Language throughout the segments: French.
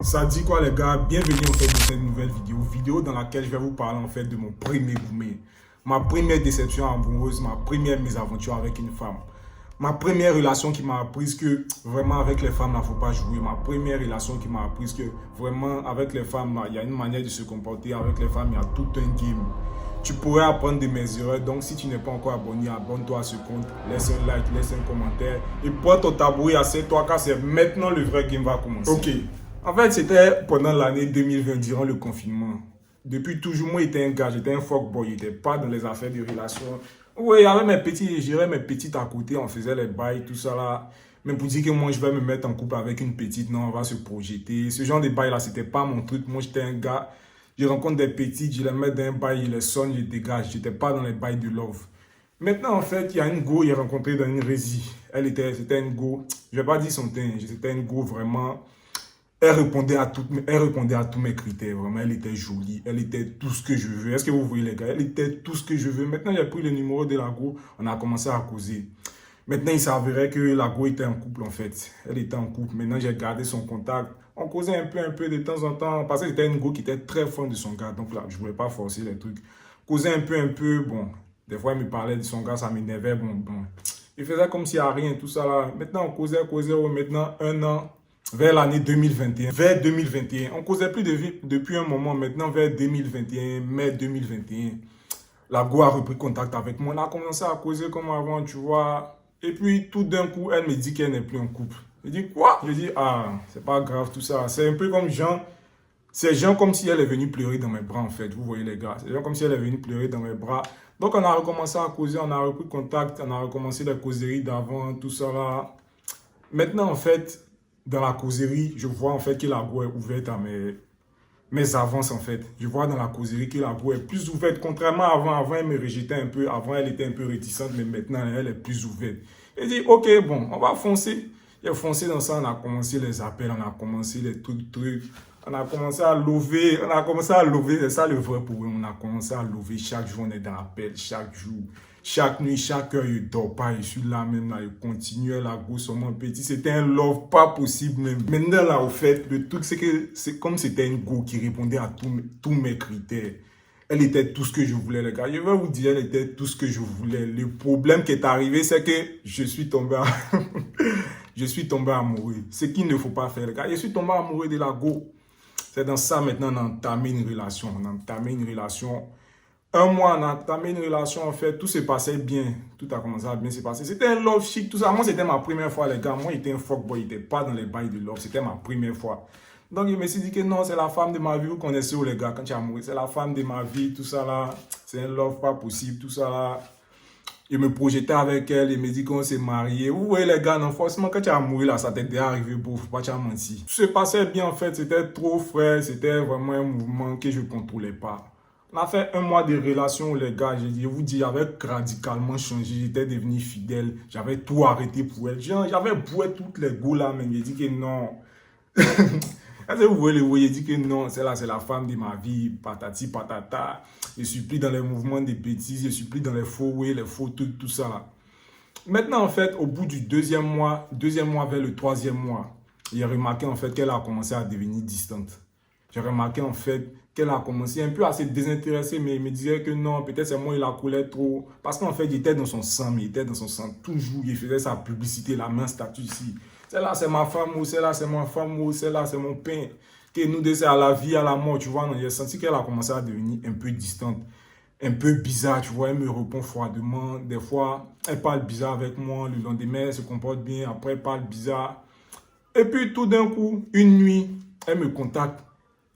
Ça dit quoi les gars? Bienvenue en fait dans cette nouvelle vidéo dans laquelle je vais vous parler en fait de mon premier gourmet. Ma première déception amoureuse, ma première mésaventure avec une femme. Ma première relation qui m'a appris que vraiment avec les femmes, il ne faut pas jouer. Ma première relation qui m'a appris que vraiment avec les femmes, il y a une manière de se comporter. Avec les femmes, il y a tout un game. Tu pourrais apprendre de mes erreurs. Donc si tu n'es pas encore abonné, abonne-toi à ce compte. Laisse un like, laisse un commentaire. Et prends ton tabouret, assieds-toi car c'est maintenant le vrai game va commencer. Ok. En fait, c'était pendant l'année 2020, durant le confinement. Depuis toujours, moi, j'étais un gars, j'étais un fuckboy. Je n'étais pas dans les affaires de relations. Oui, il y avait mes petits, j'irais mes petites à côté, on faisait les bails, tout ça là. Mais pour dire que moi, je vais me mettre en couple avec une petite, non, on va se projeter. Ce genre de bail là, c'était pas mon truc. Moi, j'étais un gars, je rencontre des petites, je les mets dans un bail, je les sonne, je les dégage. J'étais pas dans les bails de love. Maintenant, en fait, il y a une go, j'ai rencontré dans une résie. C'était une go, je vais pas dire son teint, c'était une go vraiment. Elle répondait à tous mes critères. Vraiment, elle était jolie. Elle était tout ce que je veux. Est-ce que vous voyez les gars? Elle était tout ce que je veux. Maintenant, j'ai pris le numéro de la go. On a commencé à causer. Maintenant, il s'avérait que la go était en couple en fait. Elle était en couple. Maintenant, j'ai gardé son contact. On causait un peu de temps en temps. Parce que c'était une go qui était très fan de son gars. Donc là, je ne voulais pas forcer les trucs. Causait un peu. Bon, des fois, il me parlait de son gars. Ça m'énervait. Bon. Il faisait comme s'il n'y a rien. Tout ça là. Maintenant, on causait. Maintenant, un an. Vers l'année 2021. Vers 2021. On ne causait plus depuis un moment. Maintenant, vers 2021, mai 2021, la go a repris contact avec moi. On a commencé à causer comme avant, tu vois. Et puis, tout d'un coup, elle me dit qu'elle n'est plus en couple. Je dis, quoi? Je dis, ah, c'est pas grave, tout ça. C'est un peu comme c'est genre comme si elle est venue pleurer dans mes bras, en fait. Vous voyez, les gars. C'est genre comme si elle est venue pleurer dans mes bras. Donc, on a recommencé à causer. On a repris contact. On a recommencé les causeries d'avant, tout ça là. Maintenant, en fait, dans la causerie, je vois en fait que la go est ouverte à mes avances en fait. Je vois dans la causerie que la go est plus ouverte. Contrairement à avant, elle me rejetait un peu. Avant, elle était un peu réticente, mais maintenant, elle est plus ouverte. Et dit, ok, bon, on va foncer. J'ai foncé dans ça, on a commencé les appels, on a commencé les trucs. On a commencé à lever, c'est ça le vrai problème. On a commencé à lever chaque jour, on est dans l'appel, chaque jour. Chaque nuit, chaque heure, je ne dors pas, je suis là même, là, je continue la go sur mon petit. C'était un love pas possible même. Maintenant, là, au fait, le truc, c'est que c'est comme c'était une go qui répondait à tous mes critères. Elle était tout ce que je voulais, les gars. Je vais vous dire, elle était tout ce que je voulais. Le problème qui est arrivé, c'est que je suis tombé amoureux. Ce qu'il ne faut pas faire, les gars. Je suis tombé amoureux de la go. C'est dans ça, maintenant, on a entamé une relation. Un mois, on a entamé une relation, en fait, tout se passait bien. Tout a commencé à bien se passer. C'était un love chic, tout ça. Moi, c'était ma première fois, les gars. Moi, j'étais un fuckboy, j'étais pas dans les bails de love. C'était ma première fois. Donc, je me suis dit que non, c'est la femme de ma vie. Vous connaissez où, les gars, quand tu es amoureux. C'est la femme de ma vie, tout ça là. C'est un love pas possible, tout ça là. Je me projetais avec elle, il me dit qu'on s'est mariés. Vous voyez, les gars, non, forcément, quand tu es amoureux, là, ça t'est déjà arrivé, pour faut pas te mentir. Tout se passait bien, en fait. C'était trop frais. C'était vraiment un mouvement que je ne contrôlais pas. On a fait un mois de relation, les gars. Je vous dis, j'avais radicalement changé. J'étais devenu fidèle. J'avais tout arrêté pour elle. J'avais boué toutes les go là, mais j'ai dit que non. Quand vous voyez, j'ai dit que non, c'est la femme de ma vie. Patati, patata. Je suis plus dans les mouvements des bêtises. Je suis plus dans les faux way, les faux trucs, tout ça là. Maintenant, en fait, au bout du deuxième mois vers le troisième mois, j'ai remarqué en fait qu'elle a commencé à devenir distante. J'ai remarqué en fait qu'elle a commencé un peu à se désintéresser, mais il me disait que non, peut-être c'est moi, il la coulait trop. Parce qu'en fait, il était dans son sang, toujours. Il faisait sa publicité, la main statue ici. Celle-là, c'est ma femme, ou celle-là, c'est ma femme, ou celle-là, c'est mon pain. Que nous, c'est à la vie, à la mort, tu vois. J'ai senti qu'elle a commencé à devenir un peu distante, un peu bizarre, tu vois. Elle me répond froidement. Des fois, elle parle bizarre avec moi. Le lendemain, elle se comporte bien. Après, elle parle bizarre. Et puis, tout d'un coup, une nuit, elle me contacte.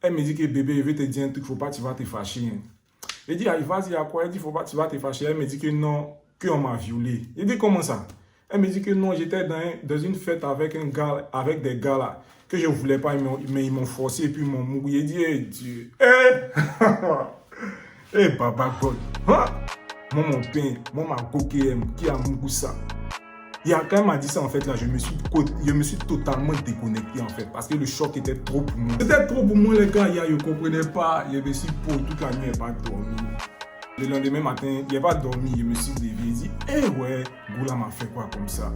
Elle me dit que bébé, je vais te dire un truc, faut pas, tu vas te fâcher. Je dis, ah, vas-y, à quoi? Elle dit, faut pas, tu vas te fâcher. Elle me dit que non, qu'on m'a violé. Je dis, comment ça? Elle me dit que non, j'étais dans une fête avec un gars, avec des gars là, que je ne voulais pas, mais ils m'ont forcé et puis ils m'ont mouillé. J'ai dit, hey, Dieu, hey, Baba God. Hein? Moi, mon pain, moi, ma coquille, qui a mouru ça. Quand elle m'a dit ça, en fait, là, je me suis totalement déconnecté, en fait, parce que le choc était trop pour moi. C'était trop pour moi, les gars, je ne comprenais pas. Je me suis pour toute la nuit, je n'ai pas dormi. Le lendemain matin, je n'ai pas dormi, je me suis levé, j'ai dit, ouais, Goula m'a fait quoi comme ça?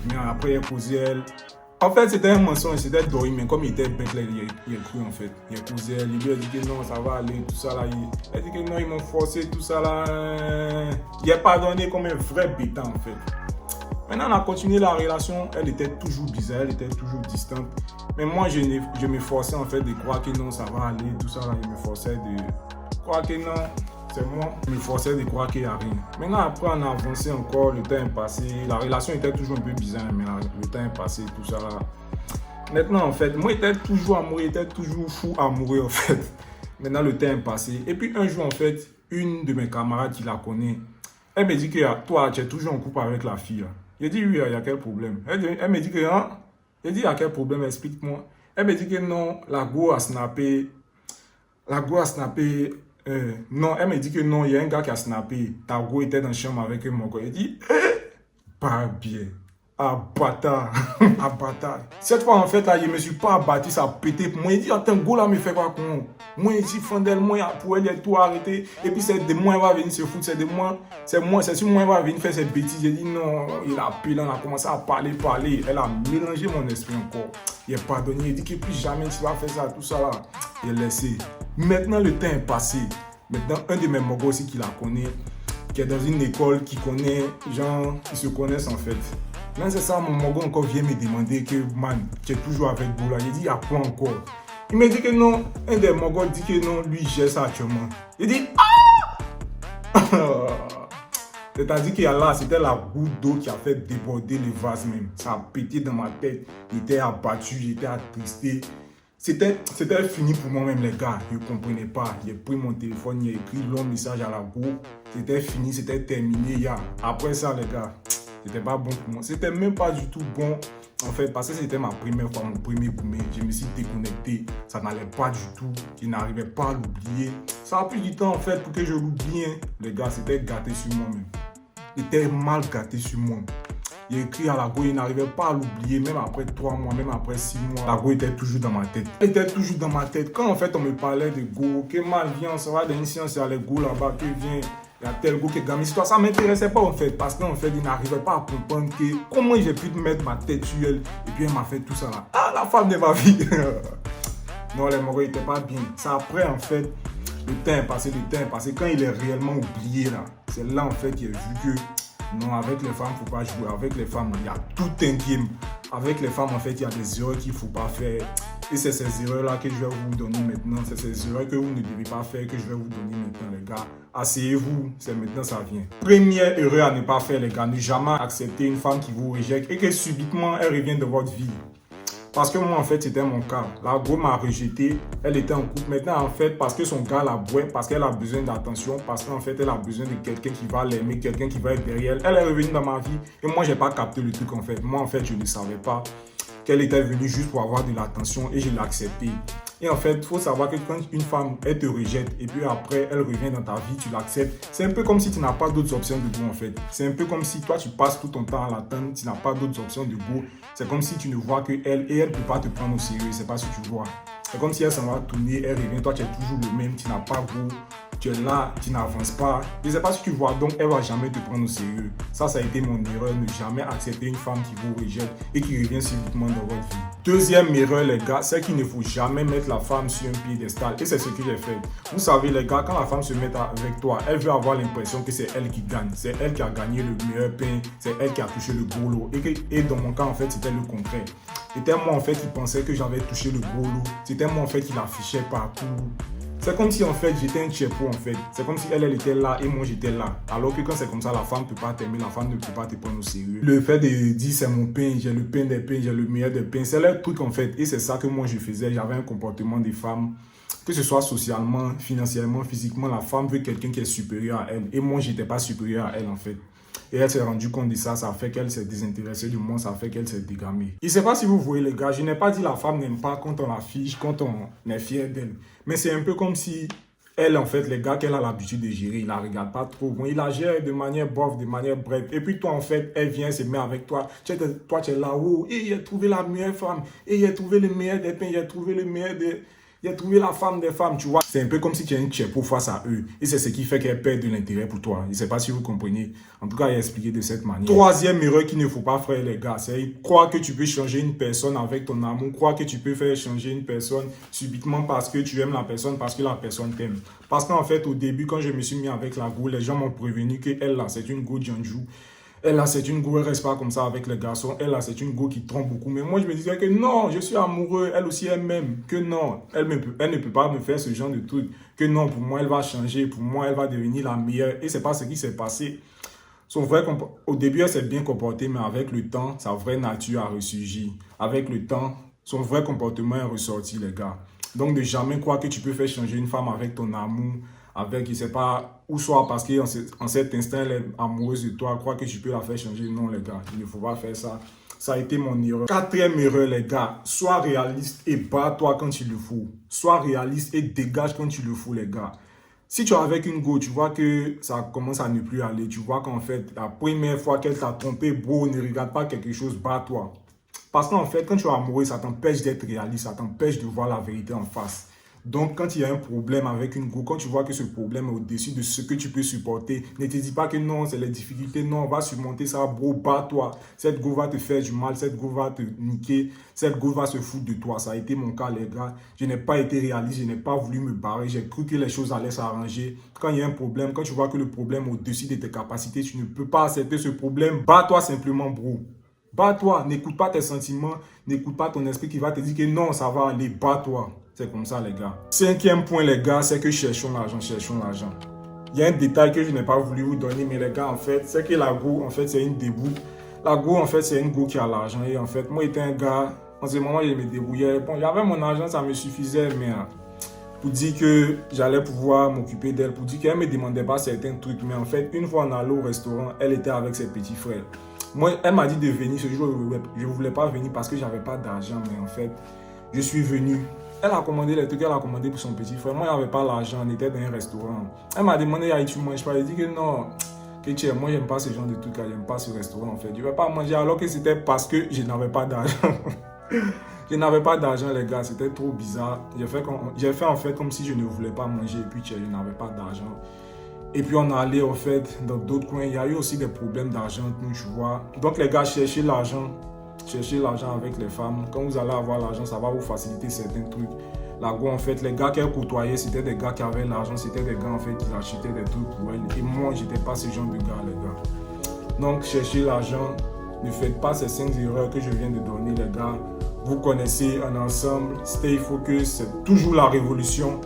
Mais après, j'ai posé elle, En fait, c'était un mensonge, c'était dormi, mais comme il était bête, là, il a cru en fait. Il a causé, il lui a dit que non, ça va aller, tout ça là. Il a dit que non, ils m'ont forcé, tout ça là. Il a pardonné comme un vrai bêta en fait. Maintenant, on a continué la relation, elle était toujours bizarre, elle était toujours distante. Mais moi, je m'efforçais en fait de croire que non, ça va aller, tout ça là. Je m'efforçais de croire que non, c'est moi. Je m'efforçais de croire qu'il n'y a rien. Maintenant, après, on a avancé encore, le temps est passé. La relation était toujours un peu bizarre, mais le temps est passé, tout ça là. Maintenant, en fait, moi, j'étais toujours amoureux, j'étais toujours fou amoureux en fait. Maintenant, le temps est passé. Et puis, un jour, en fait, une de mes camarades qui la connaît, elle me dit que toi, tu es toujours en couple avec la fille. J'ai dit, oui, il y a quel problème? Elle me dit que, hein? J'ai dit, il y a quel problème? Explique-moi. Elle me dit que non, la go a snappé. La go a snappé. Non, elle me dit que non, il y a un gars qui a snappé. Ta go était dans la chambre avec mon gars. J'ai dit, pas bien. Ah, bâtard. Ah, bâtard. Cette fois, en fait, là, je ne me suis pas abattu, ça a pété pour moi. Il dit, attends, go là, me fait quoi con? Moi, ici, Fandel, moi, pour elle, il a tout arrêté. Et puis, c'est de moi, il va venir se foutre. C'est de moi, c'est sur moi, il va venir faire ses bêtises. J'ai dit, non, il a appelé, on a commencé à parler. Elle a mélangé mon esprit encore. Il n'a pas donné. Il dit que plus jamais tu vas faire ça, tout ça là. Il a laissé. Maintenant, le temps est passé. Maintenant, un de mes mogos aussi qui la connaît, qui est dans une école, qui connaît, genre, qui se connaissent en fait. Là, c'est ça, mon mogo encore vient me demander que, man, tu es toujours avec Boula. J'ai dit, à quoi encore? Il me dit que non. Un des mogos dit que non, lui, j'ai ça actuellement. Il dit, ah! C'est-à-dire qu'il y a là, c'était la goutte d'eau qui a fait déborder le vase même. Ça a pété dans ma tête. J'étais abattu, j'étais attristé. C'était fini pour moi-même, les gars. Je ne comprenais pas. J'ai pris mon téléphone, j'ai écrit long message à la go. C'était fini, c'était terminé. Après ça, les gars, c'était pas bon pour moi. C'était même pas du tout bon. En fait, parce que c'était ma première fois, mon premier gourmet. Je me suis déconnecté. Ça n'allait pas du tout. Je n'arrivais pas à l'oublier. Ça a pris du temps, en fait, pour que je l'oublie. Les gars, c'était gâté sur moi-même. C'était mal gâté sur moi. J'ai écrit à la go, il n'arrivait pas à l'oublier, même après 3 mois, même après 6 mois. La go était toujours dans ma tête. Elle était toujours dans ma tête. Quand en fait on me parlait de go, que mal viens, on va dans une séance, il y a les go là-bas, que viens, il y a tel go qui est gamin. Ça ne m'intéressait pas en fait, parce qu'en fait il n'arrivait pas à comprendre que comment j'ai pu mettre ma tête sur elle, et puis elle m'a fait tout ça là. Ah, la femme de ma vie. Non, les moraux n'étaient pas bien. Ça après en fait, le temps est passé. Quand il est réellement oublié là, c'est là en fait qu'il a vu que non, avec les femmes, il ne faut pas jouer. Avec les femmes, il y a tout un game. Avec les femmes, en fait, il y a des erreurs qu'il ne faut pas faire. Et c'est ces erreurs-là que je vais vous donner maintenant. C'est ces erreurs que vous ne devez pas faire que je vais vous donner maintenant, les gars. Asseyez-vous, c'est maintenant ça vient. Première erreur à ne pas faire, les gars. Ne jamais accepter une femme qui vous rejette et que subitement, elle revienne dans votre vie. Parce que moi, en fait, c'était mon cas. La go m'a rejeté. Elle était en couple. Maintenant, en fait, parce que son gars la boit, parce qu'elle a besoin d'attention, parce qu'en fait, elle a besoin de quelqu'un qui va l'aimer, quelqu'un qui va être derrière elle. Elle est revenue dans ma vie. Et moi, je n'ai pas capté le truc, en fait. Moi, en fait, je ne savais pas qu'elle était venue juste pour avoir de l'attention et je l'ai accepté. Et en fait, il faut savoir que quand une femme, elle te rejette et puis après, elle revient dans ta vie, tu l'acceptes. C'est un peu comme si tu n'as pas d'autres options de go en fait. C'est un peu comme si toi, tu passes tout ton temps à l'attendre, tu n'as pas d'autres options de go. C'est comme si tu ne vois que elle et elle ne peut pas te prendre au sérieux. C'est pas ce que tu vois. C'est comme si elle s'en va tourner, elle revient, toi tu es toujours le même, tu n'as pas go. Tu es là, tu n'avances pas. Je ne sais pas ce que tu vois, donc elle ne va jamais te prendre au sérieux. Ça a été mon erreur, ne jamais accepter une femme qui vous rejette et qui revient subitement dans votre vie. Deuxième erreur, les gars, c'est qu'il ne faut jamais mettre la femme sur un piédestal. Et c'est ce que j'ai fait. Vous savez, les gars, quand la femme se met avec toi, elle veut avoir l'impression que c'est elle qui gagne. C'est elle qui a gagné le meilleur pain. C'est elle qui a touché le gros lot. Et dans mon cas, en fait, c'était le contraire. C'était moi, en fait, qui pensais que j'avais touché le gros lot. C'était moi, en fait, qui l'affichait partout. C'est comme si en fait j'étais un tchepo en fait. C'est comme si elle était là et moi j'étais là. Alors que quand c'est comme ça, la femme ne peut pas t'aimer, la femme ne peut pas te prendre au sérieux. Le fait de dire c'est mon pain, j'ai le pain des pains, j'ai le meilleur des pains, c'est leur truc en fait. Et c'est ça que moi je faisais. J'avais un comportement des femmes, que ce soit socialement, financièrement, physiquement, la femme veut quelqu'un qui est supérieur à elle. Et moi j'étais pas supérieur à elle en fait. Et elle s'est rendue compte de ça, ça a fait qu'elle s'est désintéressée du monde, ça a fait qu'elle s'est dégamée. Je ne sais pas si vous voyez les gars, je n'ai pas dit la femme n'aime pas quand on l'affiche, quand on est fier d'elle. Mais c'est un peu comme si elle, en fait, les gars qu'elle a l'habitude de gérer, il la regarde pas trop. Bon, il la gère de manière bof, de manière brève. Et puis toi, en fait, elle vient se met avec toi. Toi, tu es là-haut. Et il a trouvé la meilleure femme. Et il a trouvé le meilleur des pains. Il a trouvé le meilleur des... J'ai trouvé la femme des femmes, tu vois. C'est un peu comme si tu as une tchepo face à eux. Et c'est ce qui fait qu'elle perd de l'intérêt pour toi. Je ne sais pas si vous comprenez. En tout cas, il a expliqué de cette manière. Troisième erreur qu'il ne faut pas faire, les gars, c'est croire que tu peux changer une personne avec ton amour. Croire que tu peux faire changer une personne subitement parce que tu aimes la personne, parce que la personne t'aime. Parce qu'en fait, au début, quand je me suis mis avec la go, les gens m'ont prévenu qu'elle, là, c'est une go Janju. Elle, là, c'est une go, elle reste pas comme ça avec les garçons. Elle, là, c'est une go qui trompe beaucoup. Mais moi, je me disais que non, je suis amoureux. Elle aussi, elle m'aime. Que non, elle ne peut pas me faire ce genre de truc. Que non, pour moi, elle va changer. Pour moi, elle va devenir la meilleure. Et c'est pas ce qui s'est passé. Au début, elle s'est bien comportée, mais avec le temps, sa vraie nature a ressurgi. Avec le temps, son vrai comportement est ressorti, les gars. Donc, ne jamais croire que tu peux faire changer une femme avec ton amour, avec, je sais pas, ou soit parce qu'en cet instant, elle est amoureuse de toi, croire que tu peux la faire changer. Non, les gars, il ne faut pas faire ça. Ça a été mon erreur. Quatrième erreur, les gars, sois réaliste et bats-toi quand il le faut. Sois réaliste et dégage quand il le faut, les gars. Si tu es avec une go, tu vois que ça commence à ne plus aller. Tu vois qu'en fait, la première fois qu'elle t'a trompé, bro, ne regarde pas quelque chose, bats-toi. Parce qu'en fait, quand tu es amoureux, ça t'empêche d'être réaliste, ça t'empêche de voir la vérité en face. Donc, quand il y a un problème avec une go, quand tu vois que ce problème est au-dessus de ce que tu peux supporter, ne te dis pas que non, c'est les difficultés. Non, on va surmonter ça, bro, bats-toi. Cette go va te faire du mal, cette go va te niquer, cette go va se foutre de toi. Ça a été mon cas, les gars. Je n'ai pas été réaliste, je n'ai pas voulu me barrer. J'ai cru que les choses allaient s'arranger. Quand il y a un problème, quand tu vois que le problème est au-dessus de tes capacités, tu ne peux pas accepter ce problème. Bats-toi simplement, bro. Bats-toi, n'écoute pas tes sentiments, n'écoute pas ton esprit qui va te dire que non, ça va aller, bats-toi. C'est comme ça, les gars. Cinquième point, les gars, c'est que cherchons l'argent, cherchons l'argent. Il y a un détail que je n'ai pas voulu vous donner, mais les gars, en fait, c'est que la go, en fait, c'est une débout. La go, en fait, c'est une go qui a l'argent. Et en fait, moi, j'étais un gars, en ce moment, je me débrouillais. Bon, j'avais mon argent, ça me suffisait, mais pour dire que j'allais pouvoir m'occuper d'elle, pour dire qu'elle ne me demandait pas certains trucs. Mais en fait, une fois on allait au restaurant, elle était avec ses petits frères. Moi, elle m'a dit de venir ce jour, je ne voulais pas venir parce que je n'avais pas d'argent, mais en fait, je suis venu. Elle a commandé les trucs, elle a commandé pour son petit frère. Moi, je n'avais pas l'argent, on était dans un restaurant. Elle m'a demandé, tu manges pas? Je dit que non, que moi, j'aime pas ce genre de trucs, j'aime pas ce restaurant, en fait. Je ne vais pas manger alors que c'était parce que je n'avais pas d'argent. Je n'avais pas d'argent, les gars, c'était trop bizarre. J'ai fait en fait comme si je ne voulais pas manger et puis je n'avais pas d'argent. Et puis on est allé en fait dans d'autres coins. Il y a eu aussi des problèmes d'argent, nous, tu vois. Donc les gars, cherchez l'argent avec les femmes. Quand vous allez avoir l'argent, ça va vous faciliter certains trucs. La go, en fait, les gars qu'elle côtoyait, c'était des gars qui avaient l'argent, c'était des gars en fait qui achetaient des trucs pour elle. Et moi, j'étais pas ce genre de gars, les gars. Donc cherchez l'argent. Ne faites pas ces 5 erreurs que je viens de donner, les gars. Vous connaissez un ensemble. Stay focus, c'est toujours la révolution.